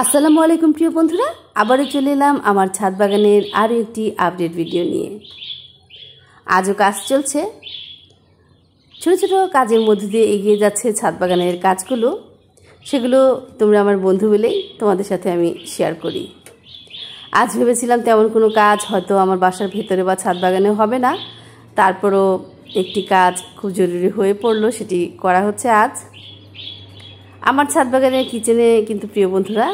আসসালামু আলাইকুম প্রিয় বন্ধুরা, আবারও চলে এলাম আমার ছাদ বাগানের আরও একটি আপডেট ভিডিও নিয়ে। আজও কাজ চলছে, ছোট ছোট কাজের মধ্যে দিয়ে এগিয়ে যাচ্ছে ছাদ বাগানের কাজগুলো। সেগুলো তোমরা আমার বন্ধু বলেই তোমাদের সাথে আমি শেয়ার করি। আজ ভেবেছিলাম তেমন কোনো কাজ হয়তো আমার বাসার ভেতরে বা ছাদ বাগানে হবে না, তারপরও একটি কাজ খুব জরুরি হয়ে পড়লো, সেটি করা হচ্ছে আজ। আমার ছাদ বাগানের কিচেনে কিন্তু প্রিয় বন্ধুরা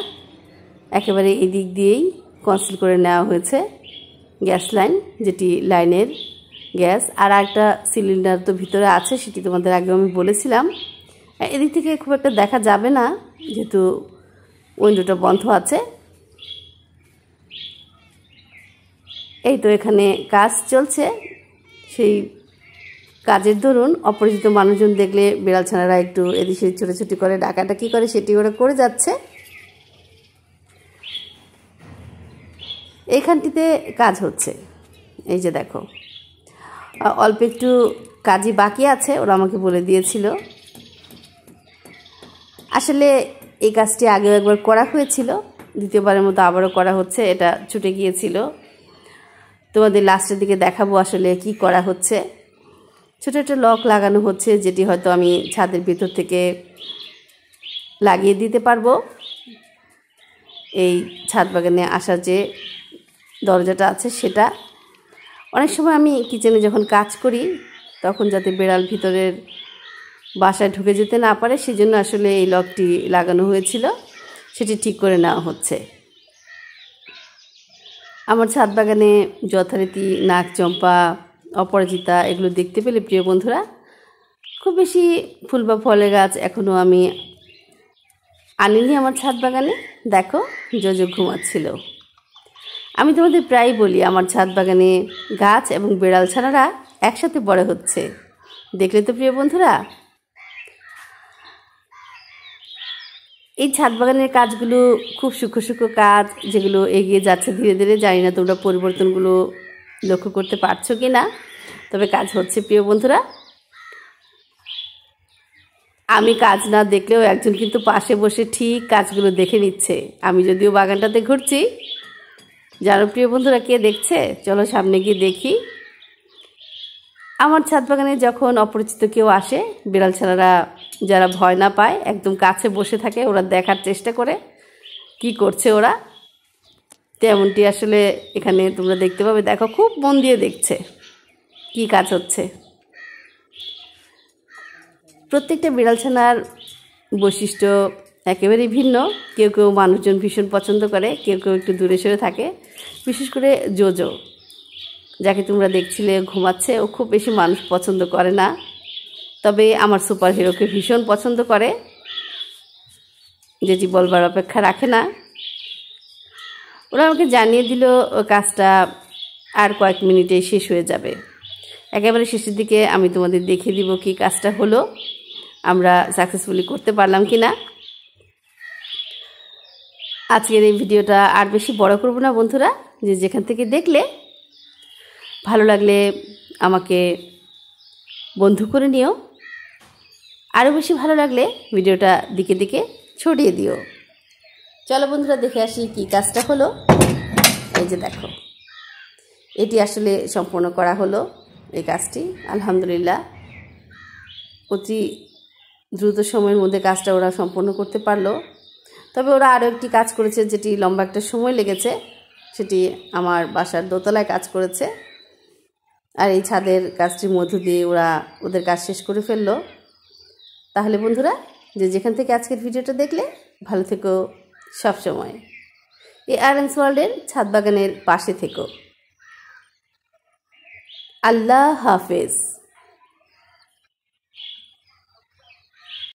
একেবারে এদিক দিয়েই কনসিল করে নেওয়া হয়েছে গ্যাস লাইন, যেটি লাইনের গ্যাস। আর একটা সিলিন্ডার তো ভিতরে আছে, সেটি তোমাদের আগে আমি বলেছিলাম। এদিক থেকে খুব একটা দেখা যাবে না যেহেতু উইন্ডোটা বন্ধ আছে। এই তো এখানে কাজ চলছে, সেই কাজের দরুন অপরিচিত মানুষজন দেখলে বিড়াল ছানারা একটু এদিকে ছোটাছুটি করে ডাকাডাকি করে, সেটি ওরা করে যাচ্ছে। এইখানটিতে কাজ হচ্ছে, এই যে দেখো অল্প একটু কাজই বাকি আছে, ওরা আমাকে বলে দিয়েছিল। আসলে এই কাজটি আগেও একবার করা হয়েছিল, দ্বিতীয়বারের মতো আবারও করা হচ্ছে। এটা ছুটে গিয়েছিল, তোমাদের লাস্টের দিকে দেখাবো আসলে কি করা হচ্ছে। ছোটো একটা লক লাগানো হচ্ছে, যেটি হয়তো আমি ছাদের ভিতর থেকে লাগিয়ে দিতে পারবো। এই ছাদ বাগানে আসার যে দরজাটা আছে সেটা, অনেক সময় আমি কিচেনে যখন কাজ করি তখন যাতে বিড়াল ভিতরের বাসায় ঢুকে যেতে না পারে, সেজন্য আসলে এই লকটি লাগানো হয়েছিল, সেটি ঠিক করে নেওয়া হচ্ছে। আমার ছাদ বাগানে যথারীতি নাক চম্পা, অপরাজিতা এগুলো দেখতে পেলে প্রিয় বন্ধুরা, খুব বেশি ফুল বা ফলের গাছ এখনও আমি আনিনি আমার ছাদ বাগানে। দেখো জোজো ঘুমাচ্ছিল। আমি তোমাদের প্রায় বলি আমার ছাদ বাগানে গাছ এবং বিড়াল ছানারা একসাথে বড় হচ্ছে, দেখলে তো প্রিয় বন্ধুরা। এই ছাদ বাগানের কাজগুলো খুব সূক্ষ্ম সূক্ষ্ম কাজ, যেগুলো এগিয়ে যাচ্ছে ধীরে ধীরে। জানি না তোমরা পরিবর্তনগুলো লক্ষ্য করতে পারছো কি না, তবে কাজ হচ্ছে প্রিয় বন্ধুরা। আমি কাজ না দেখলেও একজন কিন্তু পাশে বসে ঠিক কাজগুলো দেখে নিচ্ছে। আমি যদিও বাগানটাতে ঘুরছি, জানো প্রিয় বন্ধুরা কে দেখছে? চলো সামনে গিয়ে দেখি। আমার ছাদ বাগানে যখন অপরিচিত কেউ আসে, বিড়াল ছানারা যারা ভয় না পায় একদম কাছে বসে থাকে, ওরা দেখার চেষ্টা করে কি করছে ওরা। তেমনটি আসলে এখানে তোমরা দেখতে পাবে। দেখো খুব মন দিয়ে দেখছে কি কাজ হচ্ছে। প্রত্যেকটা বিড়াল ছানার বৈশিষ্ট্য একেবারেই ভিন্ন। কেউ কেউ মানুষজন ভীষণ পছন্দ করে, কেউ কেউ একটু দূরে সরে থাকে। বিশেষ করে জোজো, যাকে তোমরা দেখছিলে ঘুমাচ্ছে, ও খুব বেশি মানুষ পছন্দ করে না, তবে আমার সুপার হিরোকে ভীষণ পছন্দ করে, যেটি বলবার অপেক্ষা রাখে না। ওরা আমাকে জানিয়ে দিল কাজটা আর কয়েক মিনিটেই শেষ হয়ে যাবে। একেবারে শেষের দিকে আমি তোমাদের দেখিয়ে দিব কি কাজটা হলো, আমরা সাকসেসফুলি করতে পারলাম কি না। আজকের এই ভিডিওটা আর বেশি বড় করব না বন্ধুরা, যে যেখান থেকে দেখলে ভালো লাগলে আমাকে বন্ধু করে নিও, আরও বেশি ভালো লাগলে ভিডিওটা দিকে দিকে ছড়িয়ে দিও। চলো বন্ধুরা দেখে আসি কি কাজটা হলো। এই যে দেখো, এটি আসলে সম্পূর্ণ করা হলো এই কাজটি, আলহামদুলিল্লাহ। অতি দ্রুত সময়ের মধ্যে কাজটা ওরা সম্পূর্ণ করতে পারলো। তবে ওরা আরও একটি কাজ করেছে, যেটি লম্বা একটা সময় লেগেছে, সেটি আমার বাসার দোতলায় কাজ করেছে। আর এই ছাদের কাজটির মধ্য দিয়ে ওরা ওদের কাজ শেষ করে ফেললো। তাহলে বন্ধুরা, যে যেখান থেকে আজকের ভিডিওটা দেখলে ভালো থেকো সবসময়। এই আরএনস ওয়ার্ল্ডের ছাদ বাগানের পাশে থেকো। আল্লাহ হাফেজ।